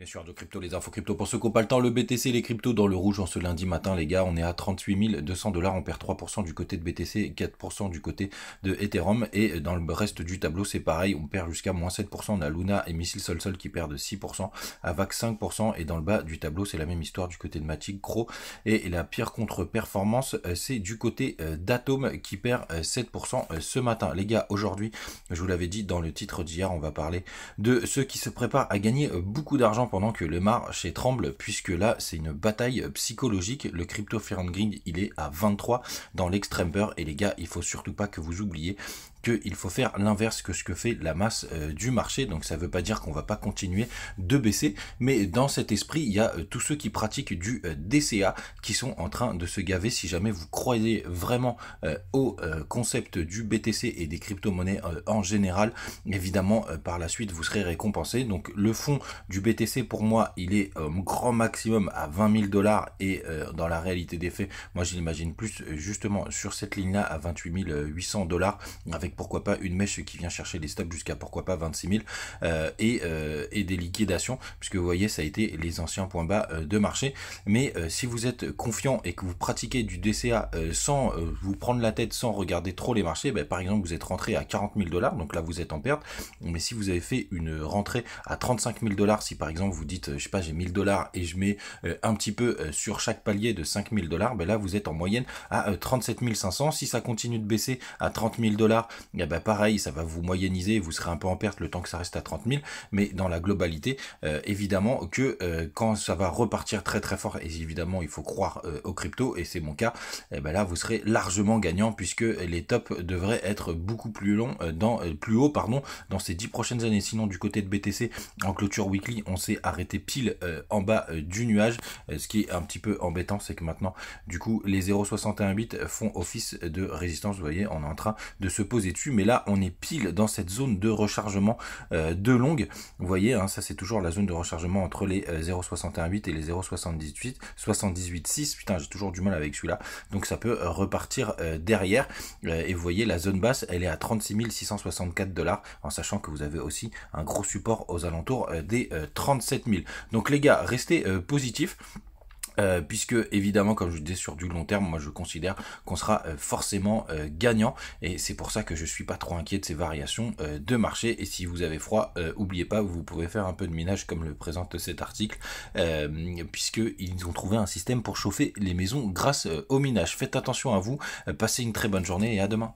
Bien sûr, de crypto, les infos crypto. Pour ceux qui n'ont pas le temps, le BTC, les cryptos dans le rouge en ce lundi matin, les gars, on est à 38 200 $, on perd 3% du côté de BTC et 4% du côté de Ethereum. Et dans le reste du tableau, c'est pareil, on perd jusqu'à moins 7%. On a Luna et Missile Sol qui perdent 6%, Avax 5%. Et dans le bas du tableau, c'est la même histoire du côté de Matic, Crow. Et la pire contre-performance, c'est du côté d'Atom qui perd 7% ce matin. Les gars, aujourd'hui, je vous l'avais dit dans le titre d'hier, on va parler de ceux qui se préparent à gagner beaucoup d'argent pendant que le marché tremble, puisque là c'est une bataille psychologique. Le crypto fear and greed, il est à 23 dans l'extrême peur, et les gars, il faut surtout pas que vous oubliez qu'il faut faire l'inverse que ce que fait la masse du marché. Donc ça veut pas dire qu'on va pas continuer de baisser, mais dans cet esprit, il y a tous ceux qui pratiquent du DCA qui sont en train de se gaver. Si jamais vous croyez vraiment au concept du BTC et des crypto-monnaies en général, évidemment par la suite vous serez récompensé. Donc le fond du BTC, pour moi, il est grand maximum à 20 000 $, et dans la réalité des faits, moi je l'imagine plus justement sur cette ligne là à 28 800 $, avec pourquoi pas une mèche qui vient chercher les stops jusqu'à pourquoi pas 26 000 et des liquidations, puisque vous voyez, ça a été les anciens points bas de marché. Mais si vous êtes confiant et que vous pratiquez du DCA sans vous prendre la tête, sans regarder trop les marchés, par exemple vous êtes rentré à 40 000 $, donc là vous êtes en perte. Mais si vous avez fait une rentrée à 35 000 $, si par exemple vous dites je sais pas, j'ai 1000 $ et je mets un petit peu sur chaque palier de 5 000 $, là vous êtes en moyenne à 37 500. Si ça continue de baisser à 30 000 $, et pareil, ça va vous moyenniser, vous serez un peu en perte le temps que ça reste à 30 000. Mais dans la globalité, évidemment que quand ça va repartir très très fort, et évidemment il faut croire aux crypto, et c'est mon cas, là vous serez largement gagnant, puisque les tops devraient être beaucoup plus longs plus haut dans ces 10 prochaines années. Sinon du côté de BTC, en clôture weekly, on s'est arrêté pile en bas du nuage. Ce qui est un petit peu embêtant, c'est que maintenant du coup les 0,61 bits font office de résistance. Vous voyez, on est en train de se poser dessus, mais là on est pile dans cette zone de rechargement de longue. Vous voyez, hein, ça c'est toujours la zone de rechargement entre les 0,61 bits et les 0,78,6. Putain, j'ai toujours du mal avec celui-là, donc ça peut repartir derrière. Et vous voyez, la zone basse, elle est à 36 664 $, en sachant que vous avez aussi un gros support aux alentours des 37 000. Donc les gars, restez positifs. Puisque évidemment, comme je vous disais, sur du long terme, moi je considère qu'on sera forcément gagnant, et c'est pour ça que je suis pas trop inquiet de ces variations de marché. Et si vous avez froid, oubliez pas, vous pouvez faire un peu de minage comme le présente cet article, puisque ils ont trouvé un système pour chauffer les maisons grâce au minage. Faites attention à vous, passez une très bonne journée et à demain.